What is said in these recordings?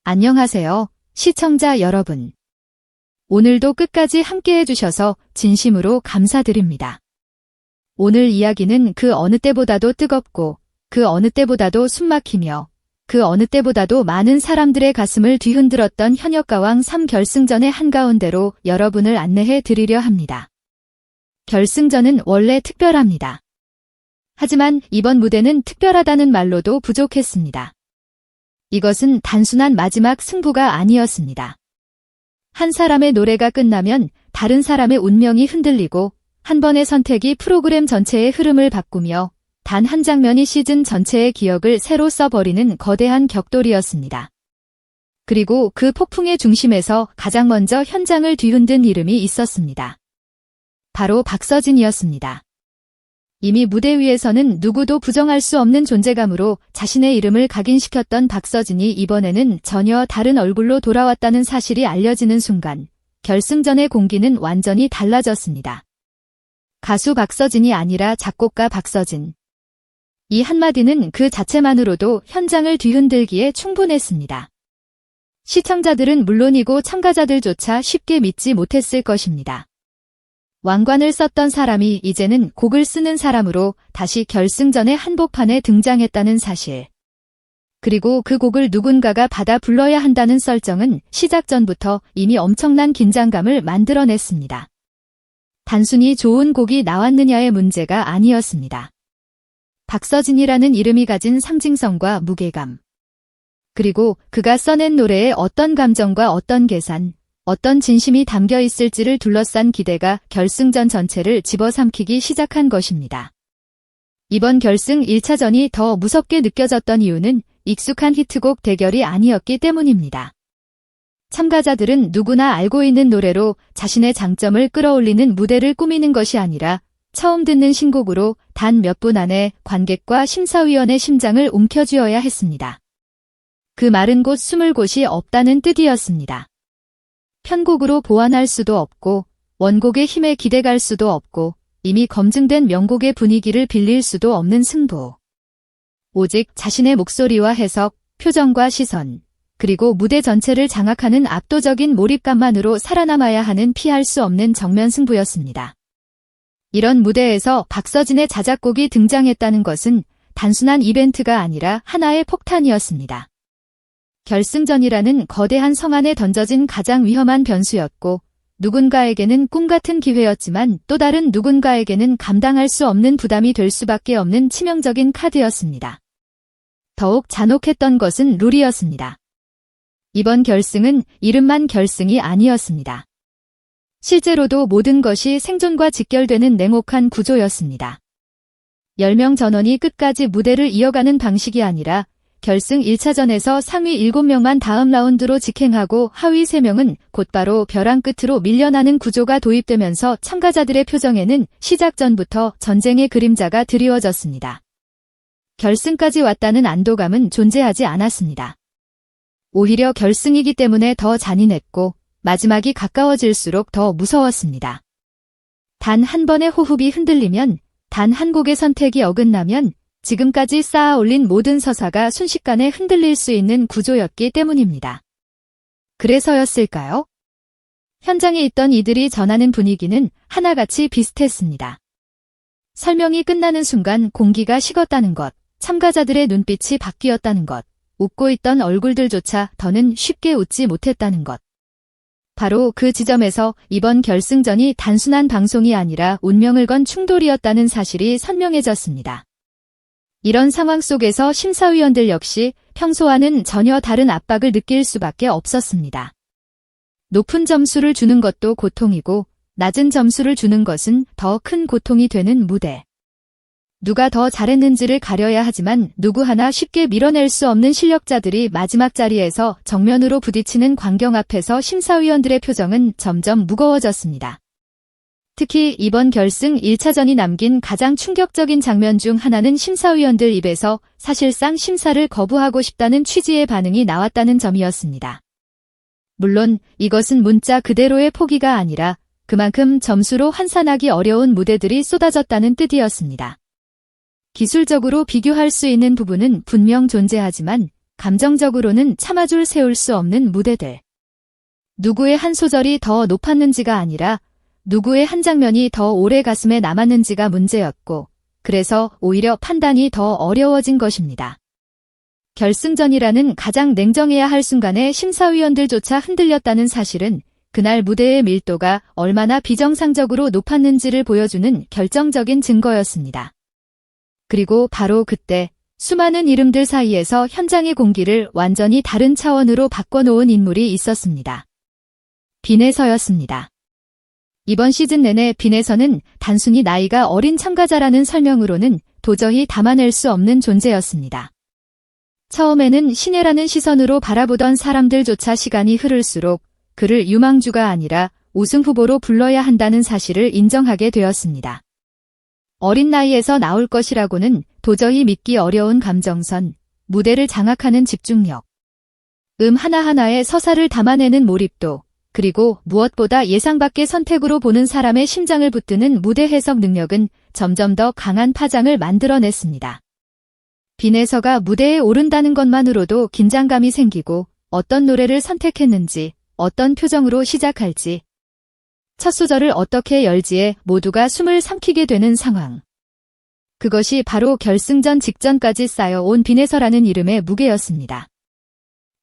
안녕하세요, 시청자 여러분. 오늘도 끝까지 함께 해주셔서 진심으로 감사드립니다. 오늘 이야기는 그 어느 때보다도 뜨겁고, 그 어느 때보다도 숨막히며, 그 어느 때보다도 많은 사람들의 가슴을 뒤흔들었던 현역가왕 3결승전의 한가운데로 여러분을 안내해 드리려 합니다. 결승전은 원래 특별합니다. 하지만 이번 무대는 특별하다는 말로도 부족했습니다. 이것은 단순한 마지막 승부가 아니었습니다. 한 사람의 노래가 끝나면 다른 사람의 운명이 흔들리고 한 번의 선택이 프로그램 전체의 흐름을 바꾸며 단 한 장면이 시즌 전체의 기억을 새로 써버리는 거대한 격돌이었습니다. 그리고 그 폭풍의 중심에서 가장 먼저 현장을 뒤흔든 이름이 있었습니다. 바로 박서진이었습니다. 이미 무대 위에서는 누구도 부정할 수 없는 존재감으로 자신의 이름을 각인시켰던 박서진이 이번에는 전혀 다른 얼굴로 돌아왔다는 사실이 알려지는 순간 결승전의 공기는 완전히 달라졌습니다. 가수 박서진이 아니라 작곡가 박서진. 이 한마디는 그 자체만으로도 현장을 뒤흔들기에 충분했습니다. 시청자들은 물론이고 참가자들조차 쉽게 믿지 못했을 것입니다. 왕관을 썼던 사람이 이제는 곡을 쓰는 사람으로 다시 결승전의 한복판에 등장했다는 사실. 그리고 그 곡을 누군가가 받아 불러야 한다는 설정은 시작 전부터 이미 엄청난 긴장감을 만들어냈습니다. 단순히 좋은 곡이 나왔느냐의 문제가 아니었습니다. 박서진이라는 이름이 가진 상징성과 무게감. 그리고 그가 써낸 노래에 어떤 감정과 어떤 계산, 어떤 진심이 담겨 있을지를 둘러싼 기대가 결승전 전체를 집어삼키기 시작한 것입니다. 이번 결승 1차전이 더 무섭게 느껴졌던 이유는 익숙한 히트곡 대결이 아니었기 때문입니다. 참가자들은 누구나 알고 있는 노래로 자신의 장점을 끌어올리는 무대를 꾸미는 것이 아니라 처음 듣는 신곡으로 단 몇 분 안에 관객과 심사위원의 심장을 움켜쥐어야 했습니다. 그 말은 곧 숨을 곳이 없다는 뜻이었습니다. 편곡으로 보완할 수도 없고 원곡의 힘에 기대갈 수도 없고 이미 검증된 명곡의 분위기를 빌릴 수도 없는 승부. 오직 자신의 목소리와 해석, 표정과 시선, 그리고 무대 전체를 장악하는 압도적인 몰입감만으로 살아남아야 하는 피할 수 없는 정면 승부였습니다. 이런 무대에서 박서진의 자작곡이 등장했다는 것은 단순한 이벤트가 아니라 하나의 폭탄이었습니다. 결승전이라는 거대한 성 안에 던져진 가장 위험한 변수였고 누군가에게는 꿈같은 기회였지만 또 다른 누군가에게는 감당할 수 없는 부담이 될 수밖에 없는 치명적인 카드였습니다. 더욱 잔혹했던 것은 룰이었습니다. 이번 결승은 이름만 결승이 아니었습니다. 실제로도 모든 것이 생존과 직결되는 냉혹한 구조였습니다. 10명 전원이 끝까지 무대를 이어가는 방식이 아니라 결승 1차전에서 상위 7명만 다음 라운드로 직행하고 하위 3명은 곧바로 벼랑 끝으로 밀려나는 구조가 도입되면서 참가자들의 표정에는 시작 전부터 전쟁의 그림자가 드리워졌습니다. 결승까지 왔다는 안도감은 존재하지 않았습니다. 오히려 결승이기 때문에 더 잔인했고 마지막이 가까워질수록 더 무서웠습니다. 단 한 번의 호흡이 흔들리면, 단 한 곡의 선택이 어긋나면 지금까지 쌓아 올린 모든 서사가 순식간에 흔들릴 수 있는 구조였기 때문입니다. 그래서였을까요? 현장에 있던 이들이 전하는 분위기는 하나같이 비슷했습니다. 설명이 끝나는 순간 공기가 식었다는 것, 참가자들의 눈빛이 바뀌었다는 것, 웃고 있던 얼굴들조차 더는 쉽게 웃지 못했다는 것. 바로 그 지점에서 이번 결승전이 단순한 방송이 아니라 운명을 건 충돌이었다는 사실이 선명해졌습니다. 이런 상황 속에서 심사위원들 역시 평소와는 전혀 다른 압박을 느낄 수밖에 없었습니다. 높은 점수를 주는 것도 고통이고 낮은 점수를 주는 것은 더 큰 고통이 되는 무대. 누가 더 잘했는지를 가려야 하지만 누구 하나 쉽게 밀어낼 수 없는 실력자들이 마지막 자리에서 정면으로 부딪히는 광경 앞에서 심사위원들의 표정은 점점 무거워졌습니다. 특히 이번 결승 1차전이 남긴 가장 충격적인 장면 중 하나는 심사위원들 입에서 사실상 심사를 거부하고 싶다는 취지의 반응이 나왔다는 점이었습니다. 물론 이것은 문자 그대로의 포기가 아니라 그만큼 점수로 환산하기 어려운 무대들이 쏟아졌다는 뜻이었습니다. 기술적으로 비교할 수 있는 부분은 분명 존재하지만 감정적으로는 참아줄 세울 수 없는 무대들. 누구의 한 소절이 더 높았는지가 아니라 누구의 한 장면이 더 오래 가슴에 남았는지가 문제였고, 그래서 오히려 판단이 더 어려워진 것입니다. 결승전이라는 가장 냉정해야 할 순간에 심사위원들조차 흔들렸다는 사실은 그날 무대의 밀도가 얼마나 비정상적으로 높았는지를 보여주는 결정적인 증거였습니다. 그리고 바로 그때 수많은 이름들 사이에서 현장의 공기를 완전히 다른 차원으로 바꿔놓은 인물이 있었습니다. 빈에서였습니다. 이번 시즌 내내 빈에서는 단순히 나이가 어린 참가자라는 설명으로는 도저히 담아낼 수 없는 존재였습니다. 처음에는 신예라는 시선으로 바라보던 사람들조차 시간이 흐를수록 그를 유망주가 아니라 우승 후보로 불러야 한다는 사실을 인정하게 되었습니다. 어린 나이에서 나올 것이라고는 도저히 믿기 어려운 감정선, 무대를 장악하는 집중력, 하나하나에 서사를 담아내는 몰입도, 그리고 무엇보다 예상 밖의 선택으로 보는 사람의 심장을 붙드는 무대 해석 능력은 점점 더 강한 파장을 만들어냈습니다. 빈에서가 무대에 오른다는 것만으로도 긴장감이 생기고 어떤 노래를 선택했는지, 어떤 표정으로 시작할지, 첫 소절을 어떻게 열지에 모두가 숨을 삼키게 되는 상황. 그것이 바로 결승전 직전까지 쌓여온 빈에서라는 이름의 무게였습니다.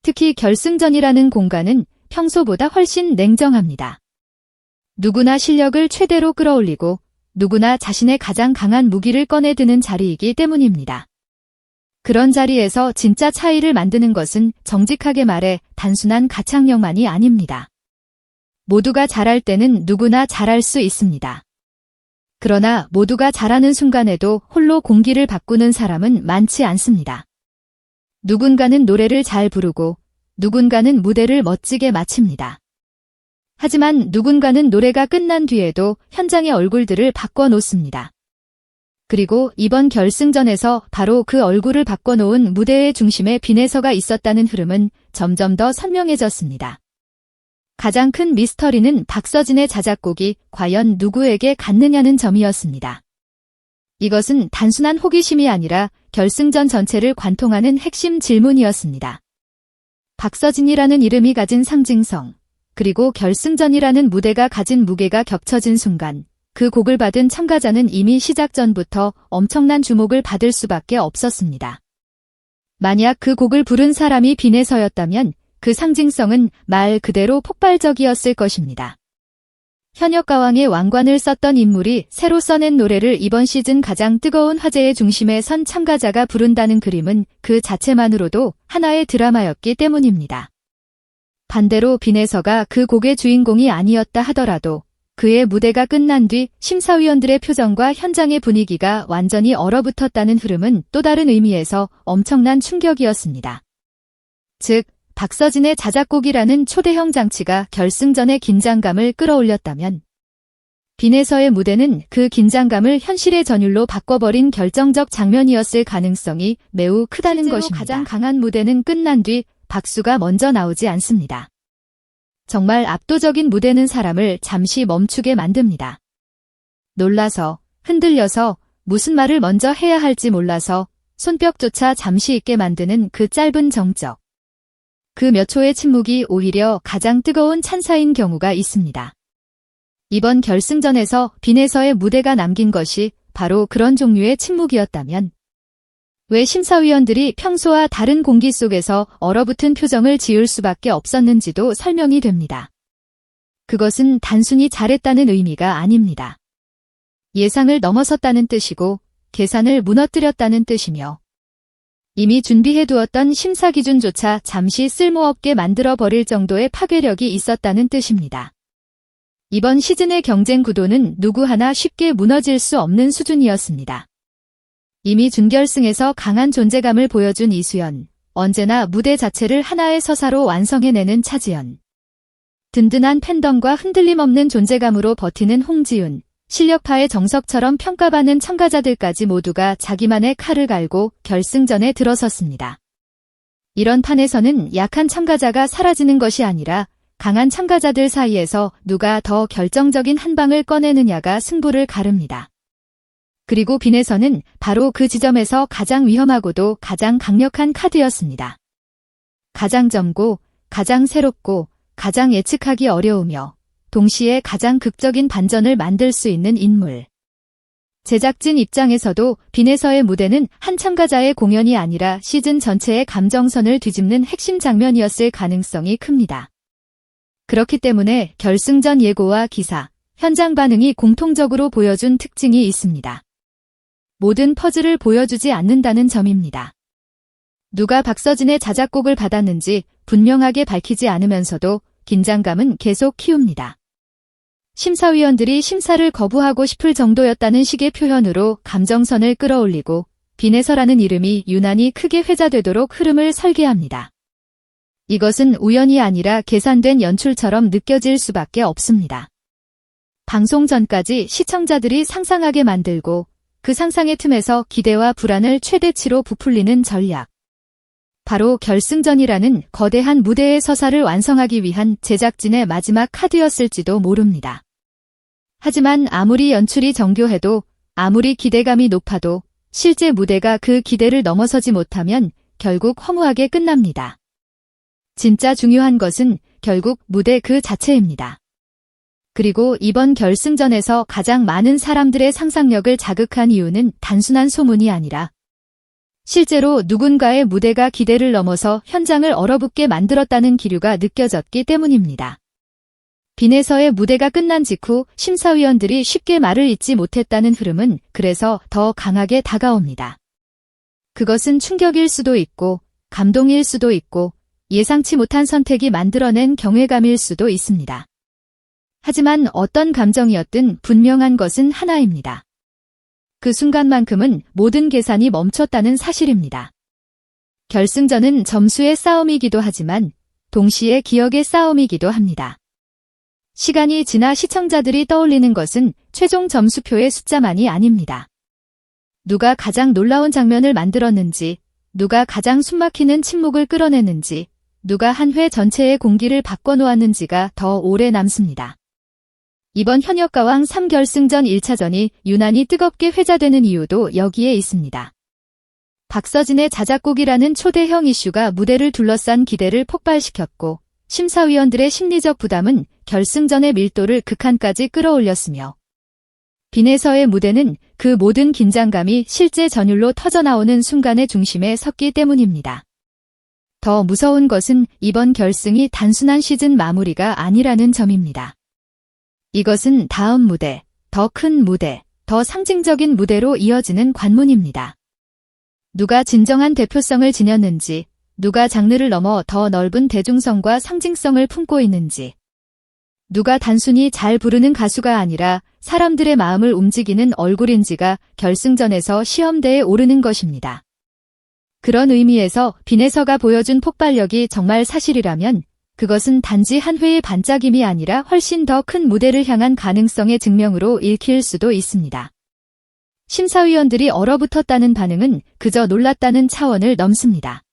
특히 결승전이라는 공간은 평소보다 훨씬 냉정합니다. 누구나 실력을 최대로 끌어올리고 누구나 자신의 가장 강한 무기를 꺼내드는 자리이기 때문입니다. 그런 자리에서 진짜 차이를 만드는 것은 정직하게 말해 단순한 가창력만이 아닙니다. 모두가 잘할 때는 누구나 잘할 수 있습니다. 그러나 모두가 잘하는 순간에도 홀로 공기를 바꾸는 사람은 많지 않습니다. 누군가는 노래를 잘 부르고 누군가는 무대를 멋지게 마칩니다. 하지만 누군가는 노래가 끝난 뒤에도 현장의 얼굴들을 바꿔놓습니다. 그리고 이번 결승전에서 바로 그 얼굴을 바꿔놓은 무대의 중심에 빈에서가 있었다는 흐름은 점점 더 선명해졌습니다. 가장 큰 미스터리는 박서진의 자작곡이 과연 누구에게 갔느냐는 점이었습니다. 이것은 단순한 호기심이 아니라 결승전 전체를 관통하는 핵심 질문이었습니다. 박서진이라는 이름이 가진 상징성, 그리고 결승전이라는 무대가 가진 무게가 겹쳐진 순간, 그 곡을 받은 참가자는 이미 시작 전부터 엄청난 주목을 받을 수밖에 없었습니다. 만약 그 곡을 부른 사람이 빈에서였다면 그 상징성은 말 그대로 폭발적이었을 것입니다. 현역가왕의 왕관을 썼던 인물이 새로 써낸 노래를 이번 시즌 가장 뜨거운 화제의 중심에 선 참가자가 부른다는 그림은 그 자체만으로도 하나의 드라마였기 때문입니다. 반대로 빈에서가 그 곡의 주인공이 아니었다 하더라도 그의 무대가 끝난 뒤 심사위원들의 표정과 현장의 분위기가 완전히 얼어붙었다는 흐름은 또 다른 의미에서 엄청난 충격이었습니다. 즉, 박서진의 자작곡이라는 초대형 장치가 결승전의 긴장감을 끌어올렸다면 빈에서의 무대는 그 긴장감을 현실의 전율로 바꿔버린 결정적 장면이었을 가능성이 매우 크다는 것입니다. 가장 강한 무대는 끝난 뒤 박수가 먼저 나오지 않습니다. 정말 압도적인 무대는 사람을 잠시 멈추게 만듭니다. 놀라서, 흔들려서, 무슨 말을 먼저 해야 할지 몰라서 손뼉조차 잠시 있게 만드는 그 짧은 정적. 그 몇 초의 침묵이 오히려 가장 뜨거운 찬사인 경우가 있습니다. 이번 결승전에서 빈에서의 무대가 남긴 것이 바로 그런 종류의 침묵이었다면 왜 심사위원들이 평소와 다른 공기 속에서 얼어붙은 표정을 지을 수밖에 없었는지도 설명이 됩니다. 그것은 단순히 잘했다는 의미가 아닙니다. 예상을 넘어섰다는 뜻이고 계산을 무너뜨렸다는 뜻이며 이미 준비해두었던 심사 기준조차 잠시 쓸모없게 만들어버릴 정도의 파괴력이 있었다는 뜻입니다. 이번 시즌의 경쟁 구도는 누구 하나 쉽게 무너질 수 없는 수준이었습니다. 이미 준결승에서 강한 존재감을 보여준 이수연, 언제나 무대 자체를 하나의 서사로 완성해내는 차지연, 든든한 팬덤과 흔들림 없는 존재감으로 버티는 홍지윤, 실력파의 정석처럼 평가받는 참가자들까지 모두가 자기만의 칼을 갈고 결승전에 들어섰습니다. 이런 판에서는 약한 참가자가 사라지는 것이 아니라 강한 참가자들 사이에서 누가 더 결정적인 한 방을 꺼내느냐가 승부를 가릅니다. 그리고 빈에서는 바로 그 지점에서 가장 위험하고도 가장 강력한 카드였습니다. 가장 젊고, 가장 새롭고, 가장 예측하기 어려우며, 동시에 가장 극적인 반전을 만들 수 있는 인물. 제작진 입장에서도 빈에서의 무대는 한 참가자의 공연이 아니라 시즌 전체의 감정선을 뒤집는 핵심 장면이었을 가능성이 큽니다. 그렇기 때문에 결승전 예고와 기사, 현장 반응이 공통적으로 보여준 특징이 있습니다. 모든 퍼즐을 보여주지 않는다는 점입니다. 누가 박서진의 자작곡을 받았는지 분명하게 밝히지 않으면서도 긴장감은 계속 키웁니다. 심사위원들이 심사를 거부하고 싶을 정도였다는 식의 표현으로 감정선을 끌어올리고 빈에서라는 이름이 유난히 크게 회자되도록 흐름을 설계합니다. 이것은 우연이 아니라 계산된 연출처럼 느껴질 수밖에 없습니다. 방송 전까지 시청자들이 상상하게 만들고 그 상상의 틈에서 기대와 불안을 최대치로 부풀리는 전략. 바로 결승전이라는 거대한 무대의 서사를 완성하기 위한 제작진의 마지막 카드였을지도 모릅니다. 하지만 아무리 연출이 정교해도 아무리 기대감이 높아도 실제 무대가 그 기대를 넘어서지 못하면 결국 허무하게 끝납니다. 진짜 중요한 것은 결국 무대 그 자체입니다. 그리고 이번 결승전에서 가장 많은 사람들의 상상력을 자극한 이유는 단순한 소문이 아니라 실제로 누군가의 무대가 기대를 넘어서 현장을 얼어붙게 만들었다는 기류가 느껴졌기 때문입니다. 빈에서의 무대가 끝난 직후 심사위원들이 쉽게 말을 잇지 못했다는 흐름은 그래서 더 강하게 다가옵니다. 그것은 충격일 수도 있고 감동일 수도 있고 예상치 못한 선택이 만들어낸 경외감일 수도 있습니다. 하지만 어떤 감정이었든 분명한 것은 하나입니다. 그 순간만큼은 모든 계산이 멈췄다는 사실입니다. 결승전은 점수의 싸움이기도 하지만 동시에 기억의 싸움이기도 합니다. 시간이 지나 시청자들이 떠올리는 것은 최종 점수표의 숫자만이 아닙니다. 누가 가장 놀라운 장면을 만들었는지, 누가 가장 숨막히는 침묵을 끌어내는지, 누가 한 회 전체의 공기를 바꿔놓았는지가 더 오래 남습니다. 이번 현역가왕 3결승전 1차전이 유난히 뜨겁게 회자되는 이유도 여기에 있습니다. 박서진의 자작곡이라는 초대형 이슈가 무대를 둘러싼 기대를 폭발시켰고 심사위원들의 심리적 부담은 결승전의 밀도를 극한까지 끌어올렸으며 빈에서의 무대는 그 모든 긴장감이 실제 전율로 터져나오는 순간의 중심에 섰기 때문입니다. 더 무서운 것은 이번 결승이 단순한 시즌 마무리가 아니라는 점입니다. 이것은 다음 무대, 더 큰 무대, 더 상징적인 무대로 이어지는 관문입니다. 누가 진정한 대표성을 지녔는지, 누가 장르를 넘어 더 넓은 대중성과 상징성을 품고 있는지, 누가 단순히 잘 부르는 가수가 아니라 사람들의 마음을 움직이는 얼굴인지가 결승전에서 시험대에 오르는 것입니다. 그런 의미에서 빈에서가 보여준 폭발력이 정말 사실이라면 그것은 단지 한 회의 반짝임이 아니라 훨씬 더 큰 무대를 향한 가능성의 증명으로 읽힐 수도 있습니다. 심사위원들이 얼어붙었다는 반응은 그저 놀랐다는 차원을 넘습니다.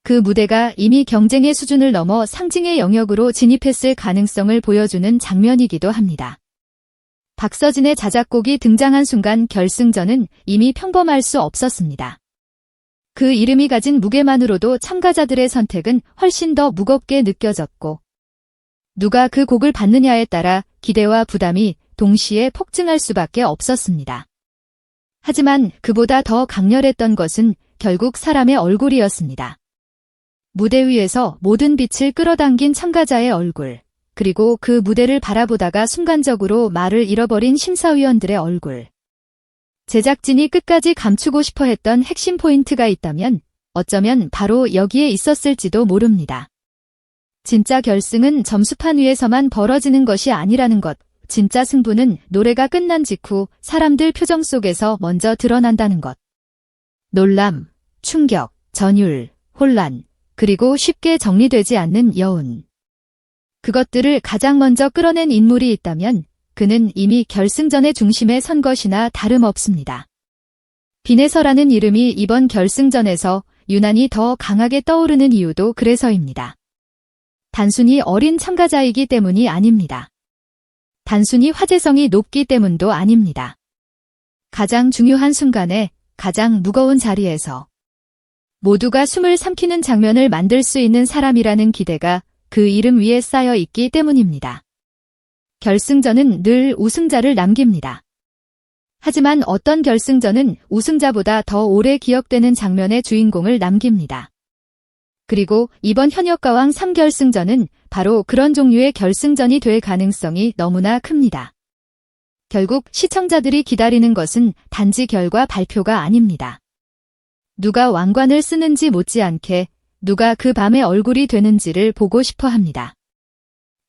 그 무대가 이미 경쟁의 수준을 넘어 상징의 영역으로 진입했을 가능성을 보여주는 장면이기도 합니다. 박서진의 자작곡이 등장한 순간 결승전은 이미 평범할 수 없었습니다. 그 이름이 가진 무게만으로도 참가자들의 선택은 훨씬 더 무겁게 느껴졌고 누가 그 곡을 받느냐에 따라 기대와 부담이 동시에 폭증할 수밖에 없었습니다. 하지만 그보다 더 강렬했던 것은 결국 사람의 얼굴이었습니다. 무대 위에서 모든 빛을 끌어당긴 참가자의 얼굴, 그리고 그 무대를 바라보다가 순간적으로 말을 잃어버린 심사위원들의 얼굴. 제작진이 끝까지 감추고 싶어 했던 핵심 포인트가 있다면 어쩌면 바로 여기에 있었을지도 모릅니다. 진짜 결승은 점수판 위에서만 벌어지는 것이 아니라는 것, 진짜 승부는 노래가 끝난 직후 사람들 표정 속에서 먼저 드러난다는 것. 놀람, 충격, 전율, 혼란, 그리고 쉽게 정리되지 않는 여운. 그것들을 가장 먼저 끌어낸 인물이 있다면 그는 이미 결승전의 중심에 선 것이나 다름없습니다. 빈에서라는 이름이 이번 결승전에서 유난히 더 강하게 떠오르는 이유도 그래서입니다. 단순히 어린 참가자이기 때문이 아닙니다. 단순히 화제성이 높기 때문도 아닙니다. 가장 중요한 순간에 가장 무거운 자리에서 모두가 숨을 삼키는 장면을 만들 수 있는 사람이라는 기대가 그 이름 위에 쌓여 있기 때문입니다. 결승전은 늘 우승자를 남깁니다. 하지만 어떤 결승전은 우승자보다 더 오래 기억되는 장면의 주인공을 남깁니다. 그리고 이번 현역가왕 3결승전은 바로 그런 종류의 결승전이 될 가능성이 너무나 큽니다. 결국 시청자들이 기다리는 것은 단지 결과 발표가 아닙니다. 누가 왕관을 쓰는지 못지않게 누가 그 밤의 얼굴이 되는지를 보고 싶어 합니다.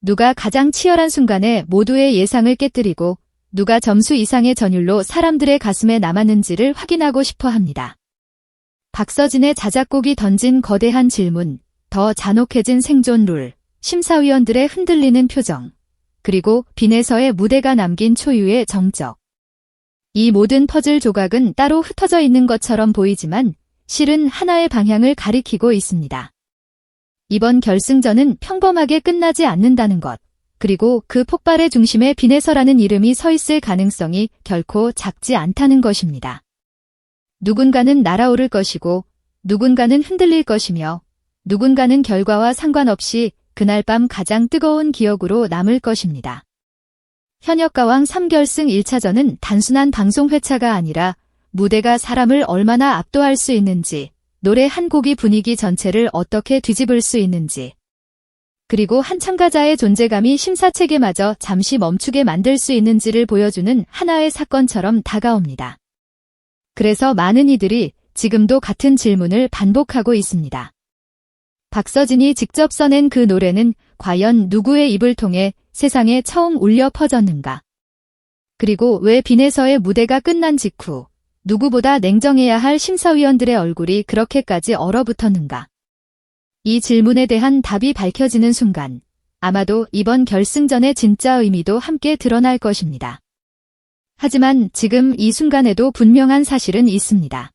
누가 가장 치열한 순간에 모두의 예상을 깨뜨리고 누가 점수 이상의 전율로 사람들의 가슴에 남았는지를 확인하고 싶어 합니다. 박서진의 자작곡이 던진 거대한 질문, 더 잔혹해진 생존 룰, 심사위원들의 흔들리는 표정, 그리고 빈에서의 무대가 남긴 초유의 정적. 이 모든 퍼즐 조각은 따로 흩어져 있는 것처럼 보이지만 실은 하나의 방향을 가리키고 있습니다. 이번 결승전은 평범하게 끝나지 않는다는 것, 그리고 그 폭발의 중심에 빈에서라는 이름이 서 있을 가능성이 결코 작지 않다는 것입니다. 누군가는 날아오를 것이고 누군가는 흔들릴 것이며 누군가는 결과와 상관없이 그날 밤 가장 뜨거운 기억으로 남을 것입니다. 현역가왕 3결승 1차전은 단순한 방송 회차가 아니라 무대가 사람을 얼마나 압도할 수 있는지, 노래 한 곡이 분위기 전체를 어떻게 뒤집을 수 있는지, 그리고 한 참가자의 존재감이 심사체계마저 잠시 멈추게 만들 수 있는지를 보여주는 하나의 사건처럼 다가옵니다. 그래서 많은 이들이 지금도 같은 질문을 반복하고 있습니다. 박서진이 직접 써낸 그 노래는 과연 누구의 입을 통해 세상에 처음 울려 퍼졌는가? 그리고 왜 빈에서의 무대가 끝난 직후 누구보다 냉정해야 할 심사위원들의 얼굴이 그렇게까지 얼어붙었는가? 이 질문에 대한 답이 밝혀지는 순간 아마도 이번 결승전의 진짜 의미도 함께 드러날 것입니다. 하지만 지금 이 순간에도 분명한 사실은 있습니다.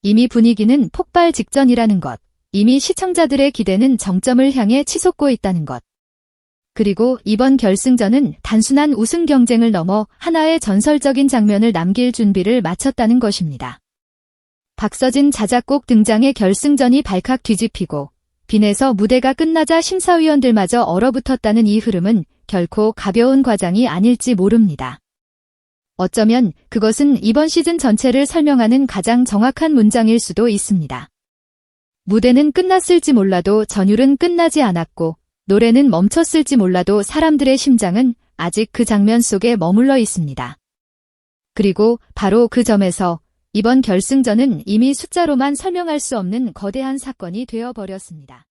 이미 분위기는 폭발 직전이라는 것, 이미 시청자들의 기대는 정점을 향해 치솟고 있다는 것. 그리고 이번 결승전은 단순한 우승 경쟁을 넘어 하나의 전설적인 장면을 남길 준비를 마쳤다는 것입니다. 박서진 자작곡 등장의 결승전이 발칵 뒤집히고 빈에서 무대가 끝나자 심사위원들마저 얼어붙었다는 이 흐름은 결코 가벼운 과정이 아닐지 모릅니다. 어쩌면 그것은 이번 시즌 전체를 설명하는 가장 정확한 문장일 수도 있습니다. 무대는 끝났을지 몰라도 전율은 끝나지 않았고 노래는 멈췄을지 몰라도 사람들의 심장은 아직 그 장면 속에 머물러 있습니다. 그리고 바로 그 점에서 이번 결승전은 이미 숫자로만 설명할 수 없는 거대한 사건이 되어버렸습니다.